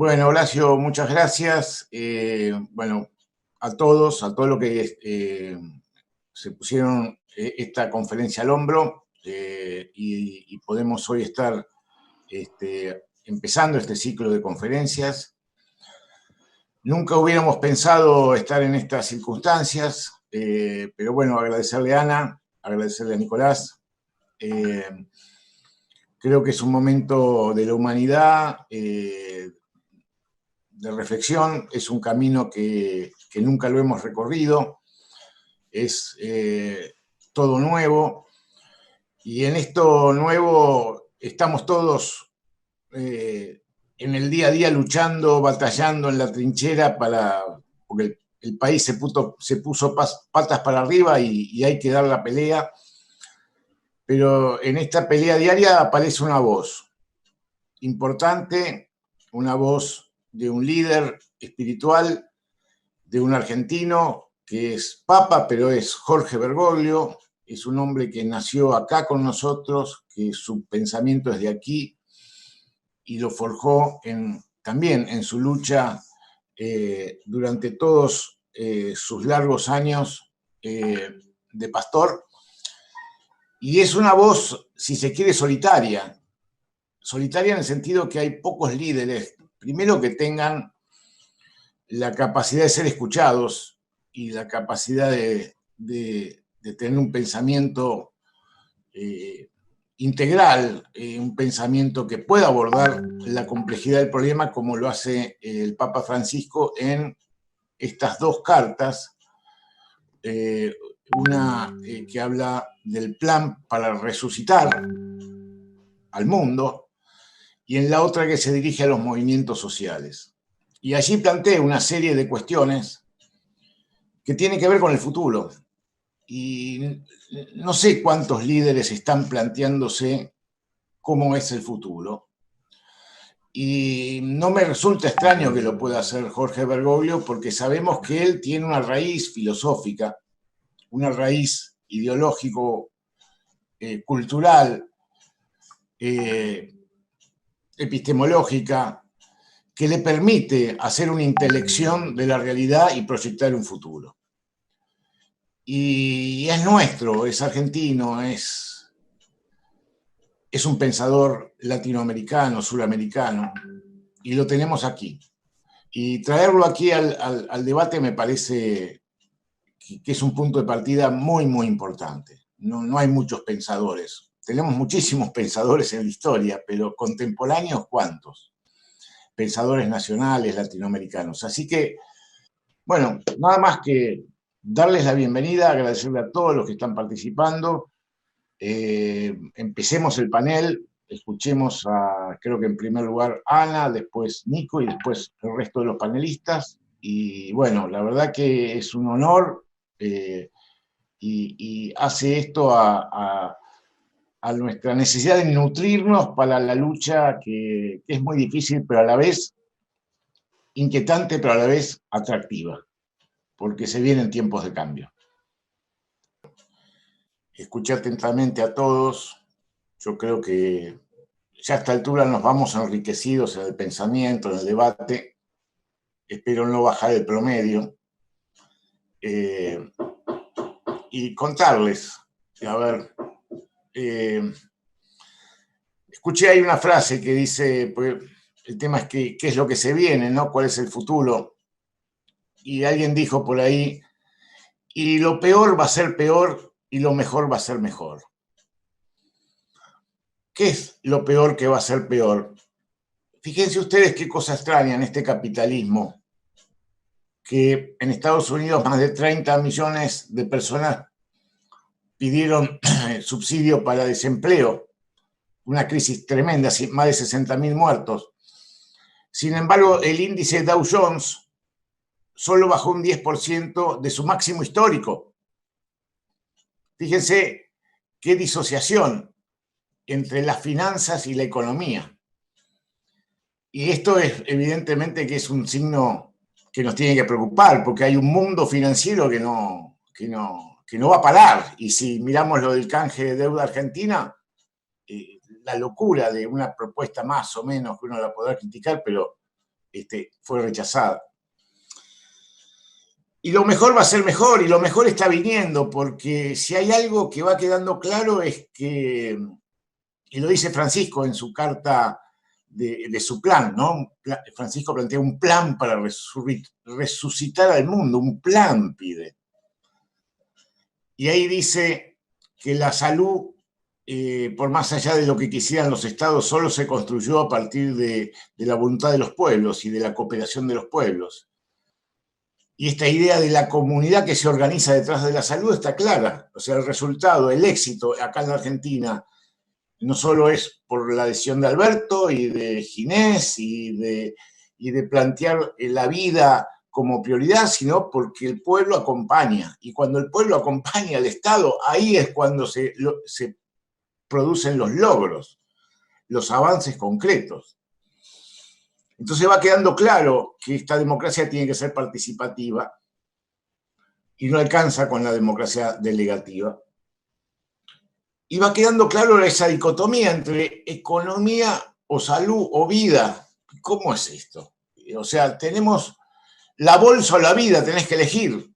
Bueno, Horacio, muchas gracias. Bueno, a todos los que se pusieron esta conferencia al hombro y podemos hoy estar empezando este ciclo de conferencias. Nunca hubiéramos pensado estar en estas circunstancias, pero bueno, agradecerle a Ana, agradecerle a Nicolás. Creo que es un momento de la humanidad, de reflexión, es un camino que nunca lo hemos recorrido, es todo nuevo, y en esto nuevo estamos todos en el día a día luchando, batallando en la trinchera porque el país se puso patas para arriba y hay que dar la pelea, pero en esta pelea diaria aparece una voz importante, una voz de un líder espiritual, de un argentino que es papa, pero es Jorge Bergoglio, es un hombre que nació acá con nosotros, que su pensamiento es de aquí y lo forjó también en su lucha durante todos sus largos años de pastor. Y es una voz, si se quiere, solitaria en el sentido que hay pocos líderes, primero, que tengan la capacidad de ser escuchados y la capacidad de tener un pensamiento integral, un pensamiento que pueda abordar la complejidad del problema como lo hace el Papa Francisco en estas dos cartas, una que habla del plan para resucitar al mundo y en la otra que se dirige a los movimientos sociales. Y allí plantea una serie de cuestiones que tienen que ver con el futuro. Y no sé cuántos líderes están planteándose cómo es el futuro. Y no me resulta extraño que lo pueda hacer Jorge Bergoglio, porque sabemos que él tiene una raíz filosófica, una raíz ideológico, cultural, epistemológica, que le permite hacer una intelección de la realidad y proyectar un futuro. Y es nuestro, es argentino, es un pensador latinoamericano, suramericano, y lo tenemos aquí. Y traerlo aquí al debate me parece que es un punto de partida muy, muy importante. No hay muchos pensadores. Tenemos muchísimos pensadores en la historia, pero contemporáneos, ¿cuántos? Pensadores nacionales, latinoamericanos. Así que, bueno, nada más que darles la bienvenida, agradecerle a todos los que están participando. Empecemos el panel, escuchemos creo que en primer lugar Ana, después Nico y después el resto de los panelistas. Y bueno, la verdad que es un honor y hace esto a nuestra necesidad de nutrirnos para la lucha que es muy difícil, pero a la vez inquietante, pero a la vez atractiva, porque se vienen tiempos de cambio. Escuché atentamente a todos. Yo creo que ya a esta altura nos vamos enriquecidos en el pensamiento, en el debate. Espero no bajar el promedio. Y contarles, a ver, escuché ahí una frase que dice, pues, el tema es qué es lo que se viene, ¿no? ¿Cuál es el futuro? Y alguien dijo por ahí, y lo peor va a ser peor y lo mejor va a ser mejor. ¿Qué es lo peor que va a ser peor? Fíjense ustedes qué cosa extraña en este capitalismo, que en Estados Unidos más de 30 millones de personas pidieron subsidio para desempleo, una crisis tremenda, más de 60.000 muertos. Sin embargo, el índice Dow Jones solo bajó un 10% de su máximo histórico. Fíjense qué disociación entre las finanzas y la economía. Y esto es evidentemente que es un signo que nos tiene que preocupar, porque hay un mundo financiero que no va a parar. Y si miramos lo del canje de deuda argentina, la locura de una propuesta más o menos que uno la podrá criticar, pero fue rechazada. Y lo mejor va a ser mejor, y lo mejor está viniendo, porque si hay algo que va quedando claro es que, y lo dice Francisco en su carta de su plan, ¿no? Francisco plantea un plan para resucitar al mundo, un plan pide. Y ahí dice que la salud, por más allá de lo que quisieran los estados, solo se construyó a partir de la voluntad de los pueblos y de la cooperación de los pueblos. Y esta idea de la comunidad que se organiza detrás de la salud está clara. O sea, el resultado, el éxito acá en la Argentina, no solo es por la decisión de Alberto y de Ginés y de plantear la vida como prioridad, sino porque el pueblo acompaña. Y cuando el pueblo acompaña al Estado, ahí es cuando se producen los logros, los avances concretos. Entonces va quedando claro que esta democracia tiene que ser participativa y no alcanza con la democracia delegativa. Y va quedando claro esa dicotomía entre economía o salud o vida. ¿Cómo es esto? O sea, tenemos la bolsa o la vida, tenés que elegir.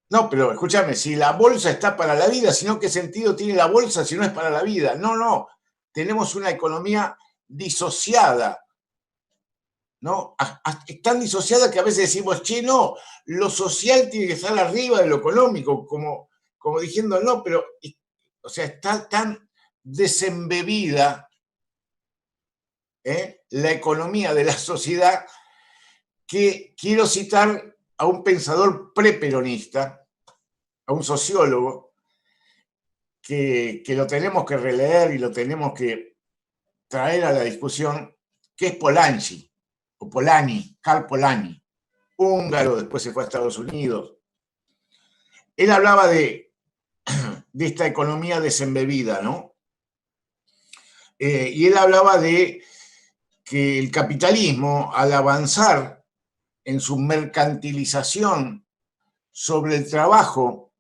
No, pero escúchame, si la bolsa está para la vida, si no, ¿qué sentido tiene la bolsa si no es para la vida? No, tenemos una economía disociada, ¿no? Es tan disociada que a veces decimos, che, no, lo social tiene que estar arriba de lo económico, como diciendo, no, pero, o sea, está tan desembebida la economía de la sociedad que quiero citar a un pensador preperonista, a un sociólogo, que lo tenemos que releer y lo tenemos que traer a la discusión, que es Polanyi, o Polanyi, Karl Polanyi, húngaro, después se fue a Estados Unidos. Él hablaba de esta economía desembebida, ¿no? Y él hablaba de que el capitalismo, al avanzar en su mercantilización sobre el trabajo,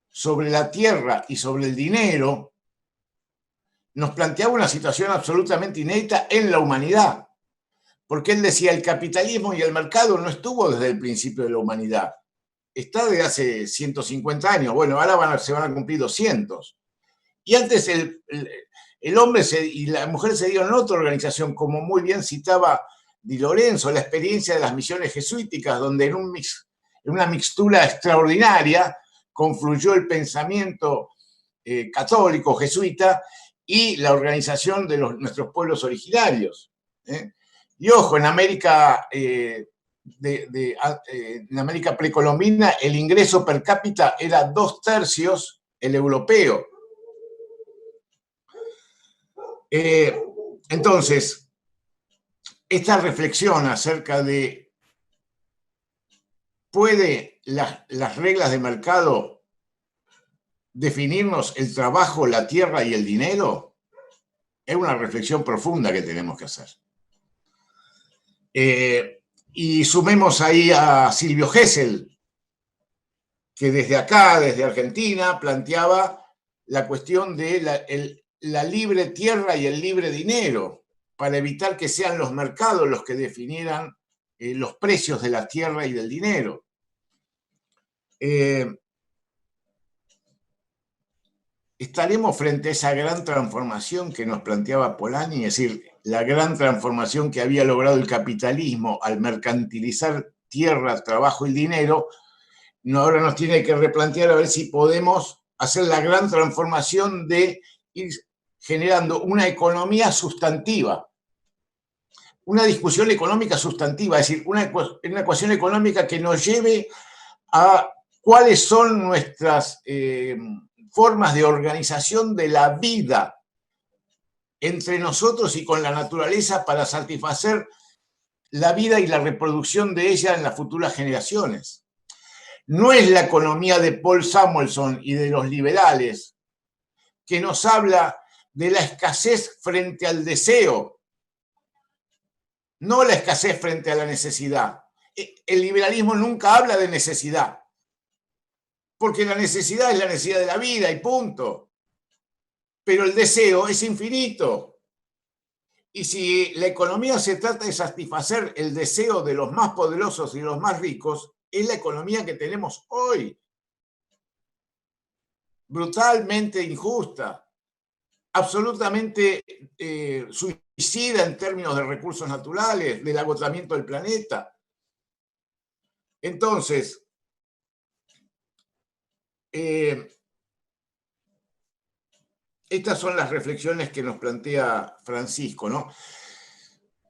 sobre la tierra y sobre el dinero, nos planteaba una situación absolutamente inédita en la humanidad. Porque él decía, el capitalismo y el mercado no estuvo desde el principio de la humanidad. Está desde hace 150 años. Bueno, ahora se van a cumplir 200. Y antes el hombre y la mujer se dieron en otra organización, como muy bien citaba Di Lorenzo, la experiencia de las misiones jesuíticas, donde en una mixtura extraordinaria confluyó el pensamiento católico, jesuita, y la organización de nuestros pueblos originarios. Y ojo, en América, en América precolombina, el ingreso per cápita era 2/3 el europeo. Entonces, esta reflexión acerca de ¿puede las reglas de mercado definirnos el trabajo, la tierra y el dinero? Es una reflexión profunda que tenemos que hacer. Y sumemos ahí a Silvio Gesell, que desde acá, desde Argentina, planteaba la cuestión de la libre tierra y el libre dinero, para evitar que sean los mercados los que definieran los precios de la tierra y del dinero. Estaremos frente a esa gran transformación que nos planteaba Polanyi, es decir, la gran transformación que había logrado el capitalismo al mercantilizar tierra, trabajo y dinero. Ahora nos tiene que replantear a ver si podemos hacer la gran transformación de ir generando una economía sustantiva, una discusión económica sustantiva, es decir, una ecuación económica que nos lleve a cuáles son nuestras formas de organización de la vida entre nosotros y con la naturaleza para satisfacer la vida y la reproducción de ella en las futuras generaciones. No es la economía de Paul Samuelson y de los liberales que nos habla de la escasez frente al deseo, no la escasez frente a la necesidad. El liberalismo nunca habla de necesidad, porque la necesidad es la necesidad de la vida y punto. Pero el deseo es infinito. Y si la economía se trata de satisfacer el deseo de los más poderosos y los más ricos, es la economía que tenemos hoy. Brutalmente injusta, absolutamente suicida en términos de recursos naturales, del agotamiento del planeta. Entonces, estas son las reflexiones que nos plantea Francisco, ¿no?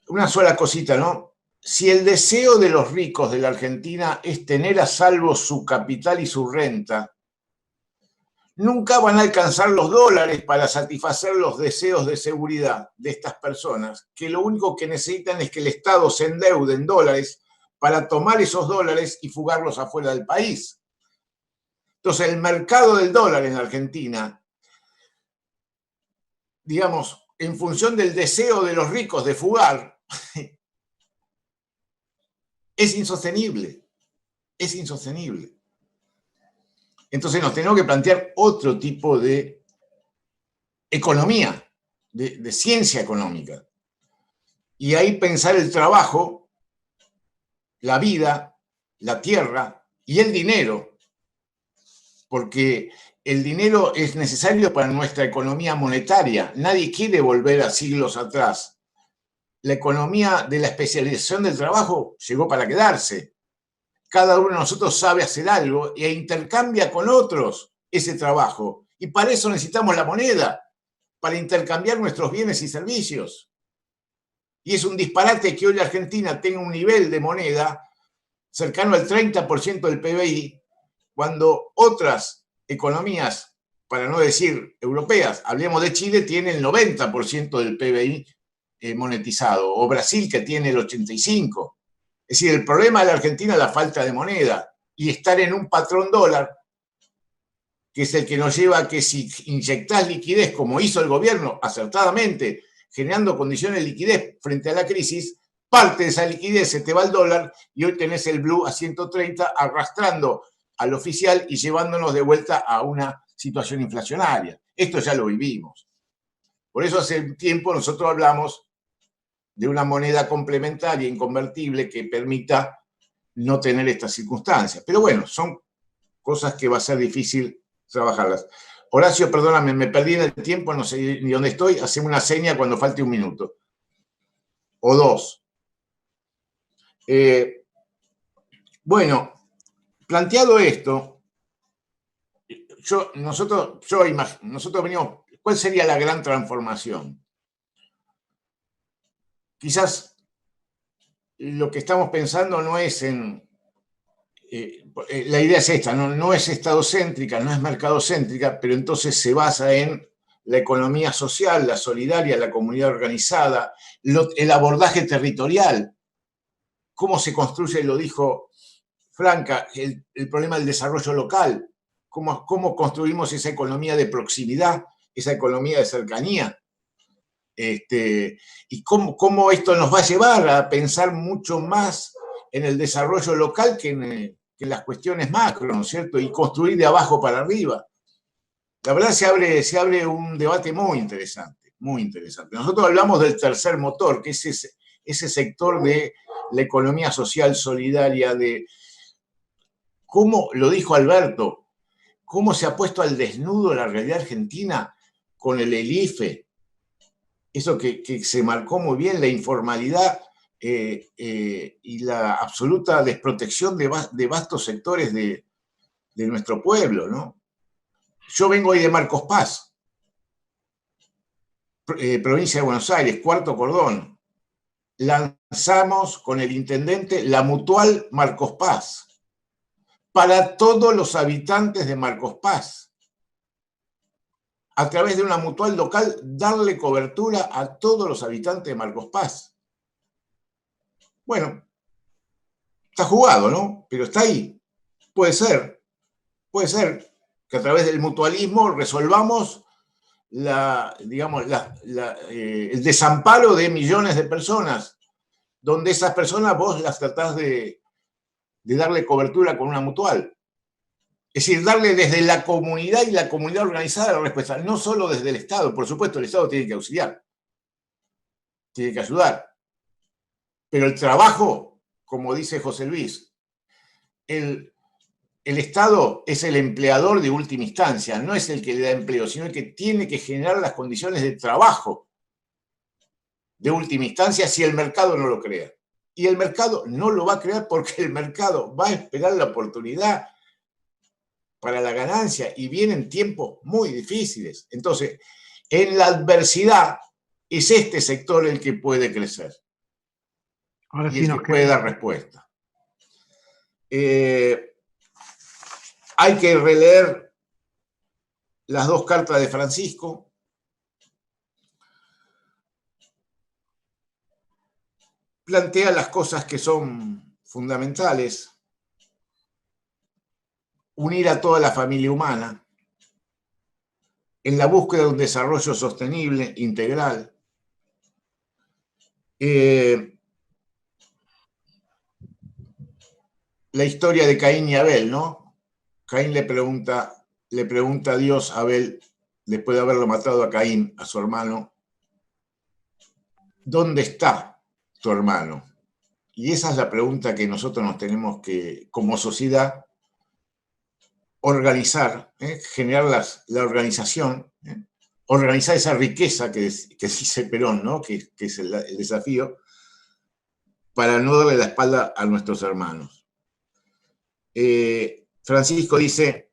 Una sola cosita, ¿no? Si el deseo de los ricos de la Argentina es tener a salvo su capital y su renta, nunca van a alcanzar los dólares para satisfacer los deseos de seguridad de estas personas, que lo único que necesitan es que el Estado se endeude en dólares para tomar esos dólares y fugarlos afuera del país. Entonces, el mercado del dólar en Argentina, digamos, en función del deseo de los ricos de fugar, es insostenible, es insostenible. Entonces nos tenemos que plantear otro tipo de economía, de ciencia económica. Y ahí pensar el trabajo, la vida, la tierra y el dinero, porque el dinero es necesario para nuestra economía monetaria. Nadie quiere volver a siglos atrás. La economía de la especialización del trabajo llegó para quedarse. Cada uno de nosotros sabe hacer algo e intercambia con otros ese trabajo. Y para eso necesitamos la moneda, para intercambiar nuestros bienes y servicios. Y es un disparate que hoy la Argentina tenga un nivel de moneda cercano al 30% del PBI, cuando otras economías, para no decir europeas, hablemos de Chile, tiene el 90% del PBI monetizado, o Brasil, que tiene el 85%. Es decir, el problema de la Argentina es la falta de moneda y estar en un patrón dólar, que es el que nos lleva a que si inyectás liquidez, como hizo el gobierno acertadamente, generando condiciones de liquidez frente a la crisis, parte de esa liquidez se te va al dólar y hoy tenés el blue a 130 arrastrando al oficial y llevándonos de vuelta a una situación inflacionaria. Esto ya lo vivimos. Por eso hace un tiempo nosotros hablamos de una moneda complementaria inconvertible que permita no tener estas circunstancias. Pero bueno, son cosas que va a ser difícil trabajarlas. Horacio, perdóname, me perdí en el tiempo, no sé ni dónde estoy. Haceme una seña cuando falte un minuto. O dos. Bueno, planteado esto, nosotros venimos, ¿cuál sería la gran transformación? Quizás lo que estamos pensando no es en... la idea es esta, no es estadocéntrica, no es mercadocéntrica, pero entonces se basa en la economía social, la solidaria, la comunidad organizada, el abordaje territorial, cómo se construye, lo dijo Franca, el problema del desarrollo local, cómo construimos esa economía de proximidad, esa economía de cercanía. Y cómo esto nos va a llevar a pensar mucho más en el desarrollo local que en las cuestiones macro, ¿no es cierto? Y construir de abajo para arriba. La verdad se abre un debate muy interesante, muy interesante. Nosotros hablamos del tercer motor, que es ese sector de la economía social solidaria, de cómo, lo dijo Alberto, cómo se ha puesto al desnudo la realidad argentina con el IFE, eso que se marcó muy bien, la informalidad y la absoluta desprotección de vastos sectores de nuestro pueblo, ¿no? Yo vengo hoy de Marcos Paz, provincia de Buenos Aires, Cuarto Cordón. Lanzamos con el intendente la mutual Marcos Paz para todos los habitantes de Marcos Paz. A través de una mutual local, darle cobertura a todos los habitantes de Marcos Paz. Bueno, está jugado, ¿no? Pero está ahí. Puede ser que a través del mutualismo resolvamos el desamparo de millones de personas, donde esas personas vos las tratás de darle cobertura con una mutual. Es decir, darle desde la comunidad y la comunidad organizada la respuesta, no solo desde el Estado. Por supuesto, el Estado tiene que auxiliar, tiene que ayudar. Pero el trabajo, como dice José Luis, el Estado es el empleador de última instancia, no es el que le da empleo, sino el que tiene que generar las condiciones de trabajo de última instancia si el mercado no lo crea. Y el mercado no lo va a crear porque el mercado va a esperar la oportunidad para la ganancia y vienen tiempos muy difíciles. Entonces, en la adversidad es este sector el que puede crecer. Ahora y sí el nos que puede dar respuesta. Hay que releer las dos cartas de Francisco. Plantea las cosas que son fundamentales. Unir a toda la familia humana en la búsqueda de un desarrollo sostenible, integral. La historia de Caín y Abel, ¿no? Caín le pregunta a Dios a Abel, después de haberlo matado a Caín, a su hermano, ¿dónde está tu hermano? Y esa es la pregunta que nosotros nos tenemos que, como sociedad, organizar, generar la organización, organizar esa riqueza que dice Perón, ¿no? que es el desafío, para no darle la espalda a nuestros hermanos. Francisco dice,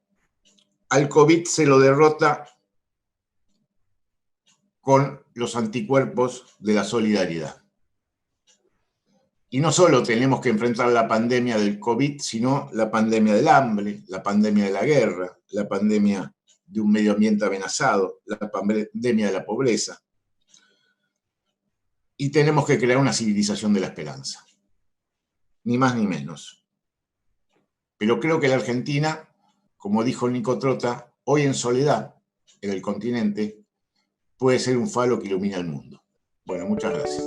al COVID se lo derrota con los anticuerpos de la solidaridad. Y no solo tenemos que enfrentar la pandemia del COVID, sino la pandemia del hambre, la pandemia de la guerra, la pandemia de un medio ambiente amenazado, la pandemia de la pobreza. Y tenemos que crear una civilización de la esperanza. Ni más ni menos. Pero creo que la Argentina, como dijo Nico Trota, hoy en soledad, en el continente, puede ser un faro que ilumina el mundo. Bueno, muchas gracias.